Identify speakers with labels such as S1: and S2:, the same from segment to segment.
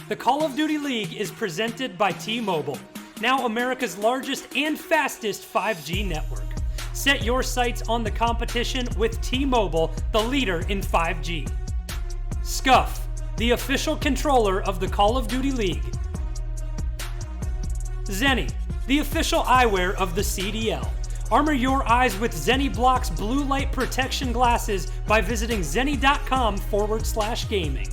S1: The Call of Duty League is presented by T-Mobile, now America's largest and fastest 5G network. Set your sights on the competition with T-Mobile, the leader in 5G. Scuff, the official controller of the Call of Duty League. Zenni, the official eyewear of the CDL. Armor your eyes with Zenni Block's blue light protection glasses by visiting zenni.com/gaming.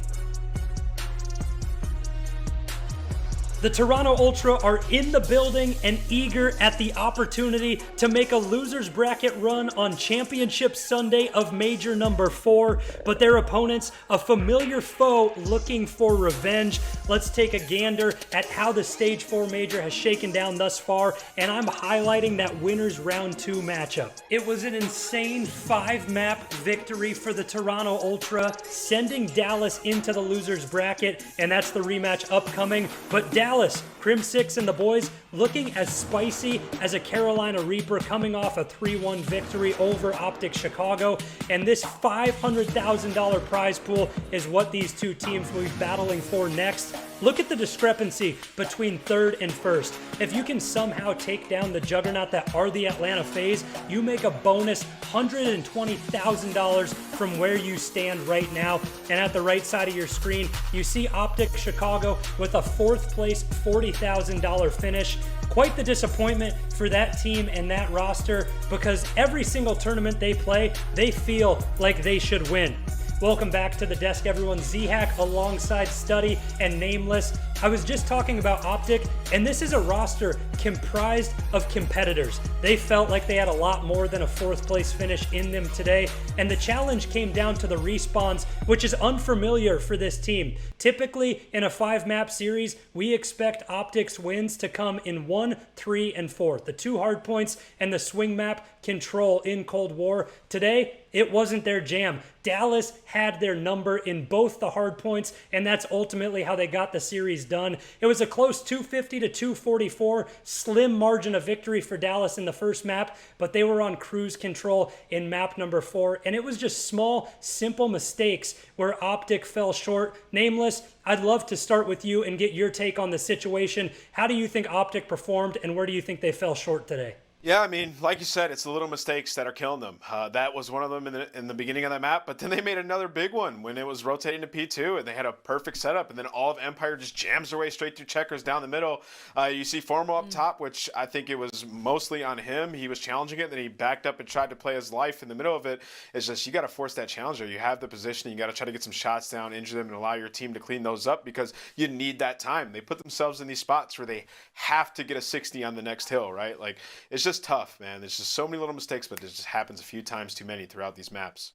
S1: The Toronto Ultra are in the building and eager at the opportunity to make a loser's bracket run on Championship Sunday of Major number 4, but their opponents, a familiar foe looking for revenge. Let's take a gander at how the Stage 4 Major has shaken down thus far, and I'm highlighting that winner's round 2 matchup. It was an insane 5-map victory for the Toronto Ultra, sending Dallas into the loser's bracket, and that's the rematch upcoming, but Dallas, Crim6 and the boys looking as spicy as a Carolina Reaper coming off a 3-1 victory over Optic Chicago, and this $500,000 prize pool is what these two teams will be battling for next. Look at the discrepancy between 3rd and 1st. If you can somehow take down the juggernaut that are the Atlanta FaZe, you make a bonus $120,000 from where you stand right now. And at the right side of your screen, you see Optic Chicago with a 4th place $40,000 finish. Quite the disappointment for that team and that roster, because every single tournament they play, they feel like they should win. Welcome back to the desk, everyone. zworhack alongside StuDyy and Nameless. I was just talking about Optic, and this is a roster comprised of competitors. They felt like they had a lot more than a 4th place finish in them today, and the challenge came down to the respawns, which is unfamiliar for this team. Typically, in a 5-map series, we expect Optic's wins to come in 1, 3, and 4. The 2 hardpoints and the swing map control in Cold War. Today, it wasn't their jam. Dallas had their number in both the hardpoints, and that's ultimately how they got the series done. It was a close 250 to 244, slim margin of victory for Dallas in the first map, but they were on cruise control in map number 4, and it was just small, simple mistakes where Optic fell short. Nameless, I'd love to start with you and get your take on the situation. How do you think Optic performed, and where do you think they fell short today?
S2: Yeah, I mean, like you said, it's the little mistakes that are killing them. That was one of them in the beginning of the map, but then they made another big one when it was rotating to P2, and they had a perfect setup, and then all of Empire just jams their way straight through checkers down the middle. You see Formal up top, which I think it was mostly on him. He was challenging it, then he backed up and tried to play his life in the middle of it. It's just, you got to force that challenger. You have the position, you got to try to get some shots down, injure them, and allow your team to clean those up, because you need that time. They put themselves in these spots where they have to get a 60 on the next hill, right? Like, it's just tough, man. There's just so many little mistakes, but it just happens a few times too many throughout these maps.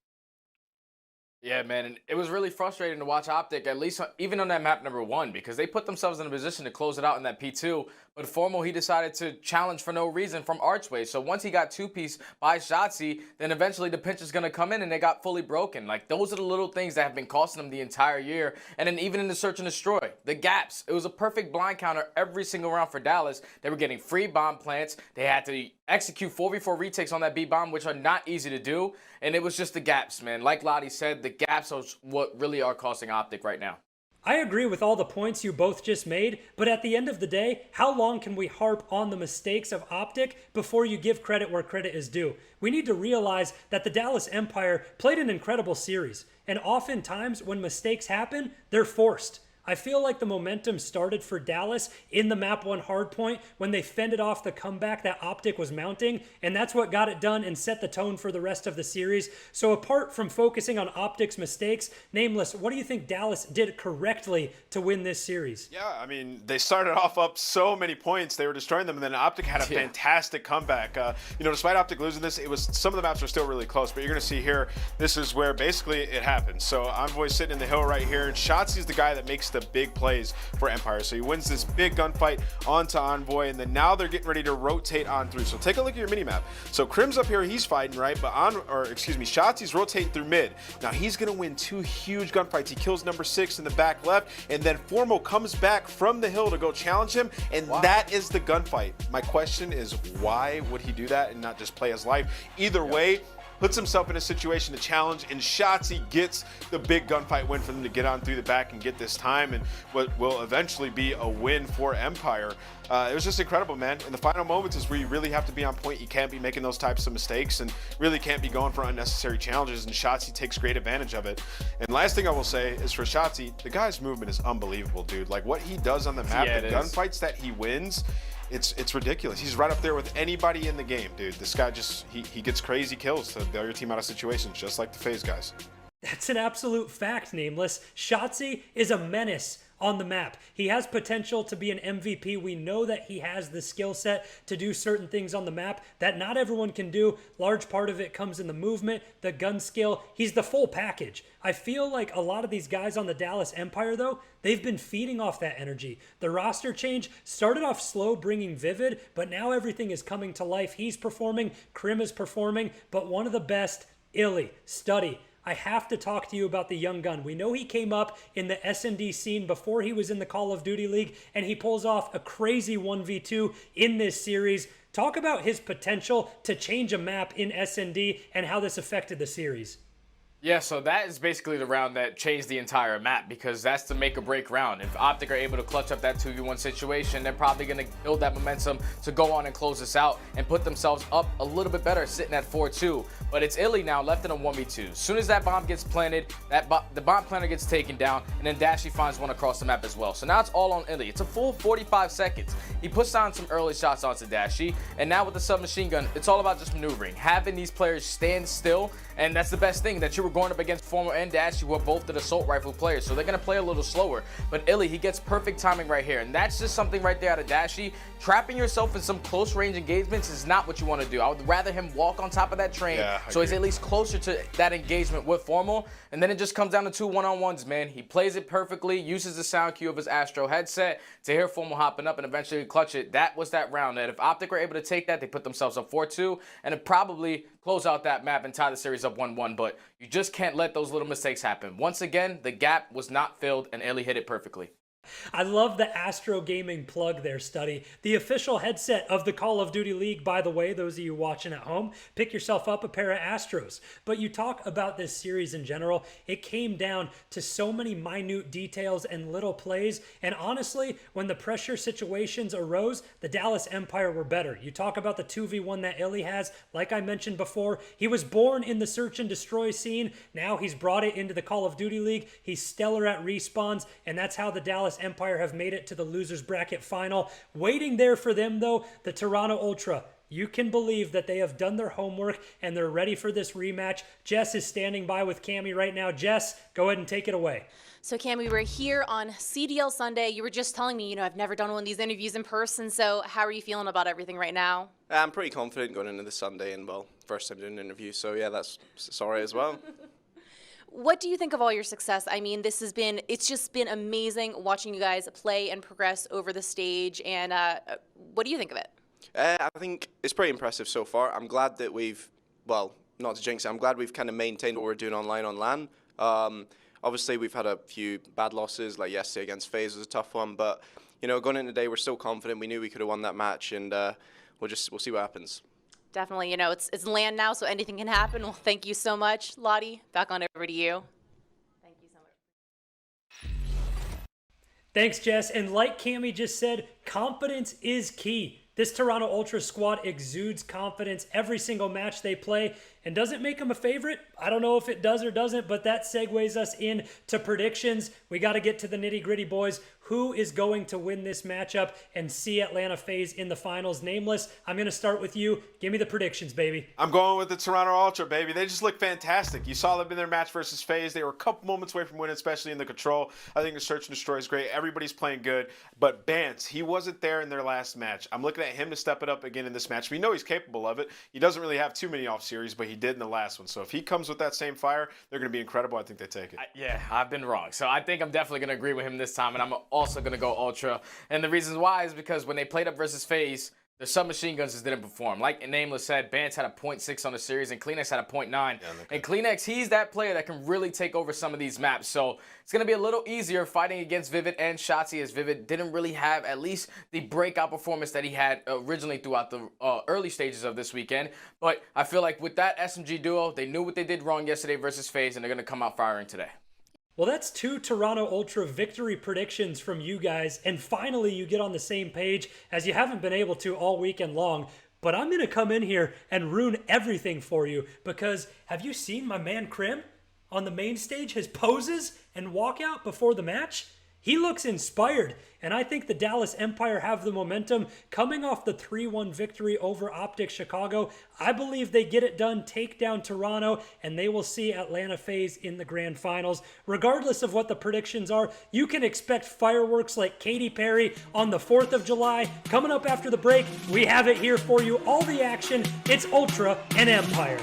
S3: Yeah, man, and it was really frustrating to watch Optic, at least even on that map number 1, because they put themselves in a position to close it out in that P2, but Formal, he decided to challenge for no reason from Archway. So once he got 2-piece by Shotzzy, then eventually the pinch is going to come in, and they got fully broken. Like, those are the little things that have been costing them the entire year. And then even in the Search and Destroy, the gaps, it was a perfect blind counter every single round for Dallas. They were getting free bomb plants. They had to execute 4v4 retakes on that B-bomb, which are not easy to do. And it was just the gaps, man. Like Lottie said, the gaps are what really are costing Optic right now.
S1: I agree with all the points you both just made, but at the end of the day, how long can we harp on the mistakes of Optic before you give credit where credit is due? We need to realize that the Dallas Empire played an incredible series, and oftentimes when mistakes happen, they're forced. I feel like the momentum started for Dallas in the map 1 hardpoint when they fended off the comeback that Optic was mounting, and that's what got it done and set the tone for the rest of the series. So apart from focusing on Optic's mistakes, Nameless, what do you think Dallas did correctly to win this series?
S2: Yeah, I mean, they started off up so many points. They were destroying them, and then Optic had a fantastic comeback. Despite Optic losing this, it was some of the maps were still really close, but you're going to see here, this is where basically it happens. So Envoy's sitting in the hill right here, and Shotzzy's the guy that makes the big plays for Empire. So he wins this big gunfight onto Envoy, and then now they're getting ready to rotate on through. So take a look at your mini-map. So Crim's up here, he's fighting, right? But Shotzzy's rotating through mid. Now he's gonna win 2 huge gunfights. He kills number 6 in the back left, and then Formal comes back from the hill to go challenge him, and that is the gunfight. My question is, why would he do that and not just play his life? Either way, puts himself in a situation to challenge, and Shotzi gets the big gunfight win for them to get on through the back and get this time and what will eventually be a win for Empire. It was just incredible, man. In the final moments is where you really have to be on point. You can't be making those types of mistakes and really can't be going for unnecessary challenges, and Shotzi takes great advantage of it. And last thing I will say is for Shotzi, the guy's movement is unbelievable, dude. Like what he does on the map, the gunfights that he wins, it's ridiculous. He's right up there with anybody in the game, dude. This guy just, he gets crazy kills to bail your team out of situations, just like the FaZe guys.
S1: That's an absolute fact, Nameless. Shotzi is a menace on the map. He has potential to be an MVP. We know that he has the skill set to do certain things on the map that not everyone can do. Large part of it comes in the movement, the gun skill. He's the full package. I feel like a lot of these guys on the Dallas Empire, though, they've been feeding off that energy. The roster change started off slow, bringing Vivid, but now everything is coming to life. He's performing, Krim is performing, but one of the best, Illy, StuDyy. I have to talk to you about the young gun. We know he came up in the S&D scene before he was in the Call of Duty League, and he pulls off a crazy 1v2 in this series. Talk about his potential to change a map in S&D and how this affected the series.
S3: Yeah, so that is basically the round that changed the entire map, because that's the make or break round. If Optic are able to clutch up that 2v1 situation, they're probably going to build that momentum to go on and close this out and put themselves up a little bit better, sitting at 4-2. But it's Illy now left in a 1v2. As soon as that bomb gets planted, the bomb planter gets taken down, and then Dashy finds one across the map as well. So now it's all on Illy. It's a full 45 seconds. He puts down some early shots onto Dashy, and now with the submachine gun, it's all about just maneuvering, having these players stand still, and that's the best thing, that you were going up against Formal and Dashy, who are both the assault rifle players, so they're going to play a little slower. But Illy, he gets perfect timing right here, and that's just something right there out of Dashy. Trapping yourself in some close range engagements is not what you want to do. I would rather him walk on top of that train, so he's at least closer to that engagement with Formal, and then it just comes down to 2 one-on-ones, man. He plays it perfectly, uses the sound cue of his Astro headset to hear Formal hopping up and eventually clutch it. That was that round, and if Optic were able to take that, they put themselves up 4-2, and it probably close out that map and tie the series up 1-1, but you just can't let those little mistakes happen. Once again, the gap was not filled, and Illy hit it perfectly.
S1: I love the Astro Gaming plug there, StuDyy. The official headset of the Call of Duty League, by the way, those of you watching at home, pick yourself up a pair of Astros. But you talk about this series in general, it came down to so many minute details and little plays, and honestly, when the pressure situations arose, the Dallas Empire were better. You talk about the 2v1 that Illy has, like I mentioned before, he was born in the search and destroy scene, now he's brought it into the Call of Duty League, he's stellar at respawns, and that's how the Dallas Empire have made it to the losers bracket final. Waiting there for them though, the Toronto Ultra. You can believe that they have done their homework and they're ready for this rematch. Jess is standing by with Cammy right now. Jess, go ahead and take it away.
S4: So Cam, we were here on CDL Sunday. You were just telling me, I've never done one of these interviews in person. So how are you feeling about everything right now?
S5: I'm pretty confident going into this Sunday, and well, first time doing an interview. So yeah, that's sorry as well.
S4: What do you think of all your success? I mean, it's just been amazing watching you guys play and progress over the stage. And what do you think of it?
S5: I think it's pretty impressive so far. I'm glad that well, not to jinx it, I'm glad we've kind of maintained what we're doing online on LAN. Obviously, we've had a few bad losses, like yesterday against FaZe was a tough one. But, going into today, we're still confident. We knew we could have won that match, and we'll see what happens.
S4: Definitely, it's LAN now, so anything can happen. Well, thank you so much, Lottie. Back on over to you. Thank you so much.
S1: Thanks, Jess. And like Cammy just said, confidence is key. This Toronto Ultra squad exudes confidence every single match they play. And does it make them a favorite? I don't know if it does or doesn't, but that segues us into predictions. We got to get to the nitty-gritty, boys. Who is going to win this matchup and see Atlanta FaZe in the finals? Nameless, I'm going to start with you. Give me the predictions, baby.
S2: I'm going with the Toronto Ultra, baby. They just look fantastic. You saw them in their match versus FaZe. They were a couple moments away from winning, especially in the control. I think the search and destroy is great. Everybody's playing good. But Bance, he wasn't there in their last match. I'm looking at him to step it up again in this match. We know he's capable of it. He doesn't really have too many off series, but he did in the last one. So if he comes with that same fire, they're going to be incredible. I think they take it.
S3: Yeah, I've been wrong. So I think I'm definitely going to agree with him this time, and I'm also going to go Ultra. And the reasons why is because when they played up versus FaZe, the submachine guns just didn't perform. Like Nameless said, Bance had a 0.6 on the series, and Kleenex had a 0.9. And Kleenex, he's that player that can really take over some of these maps. So it's going to be a little easier fighting against Vivid and Shotzzy, as Vivid didn't really have at least the breakout performance that he had originally throughout the early stages of this weekend. But I feel like with that SMG duo, they knew what they did wrong yesterday versus FaZe, and they're going to come out firing today.
S1: Well, that's 2 Toronto Ultra victory predictions from you guys, and finally you get on the same page, as you haven't been able to all weekend long. But I'm going to come in here and ruin everything for you, because have you seen my man Krim on the main stage, his poses and walkout before the match? He looks inspired, and I think the Dallas Empire have the momentum coming off the 3-1 victory over Optic Chicago. I believe they get it done, take down Toronto, and they will see Atlanta FaZe in the grand finals. Regardless of what the predictions are, you can expect fireworks like Katy Perry on the 4th of July. Coming up after the break, we have it here for you, all the action. It's Ultra and Empire.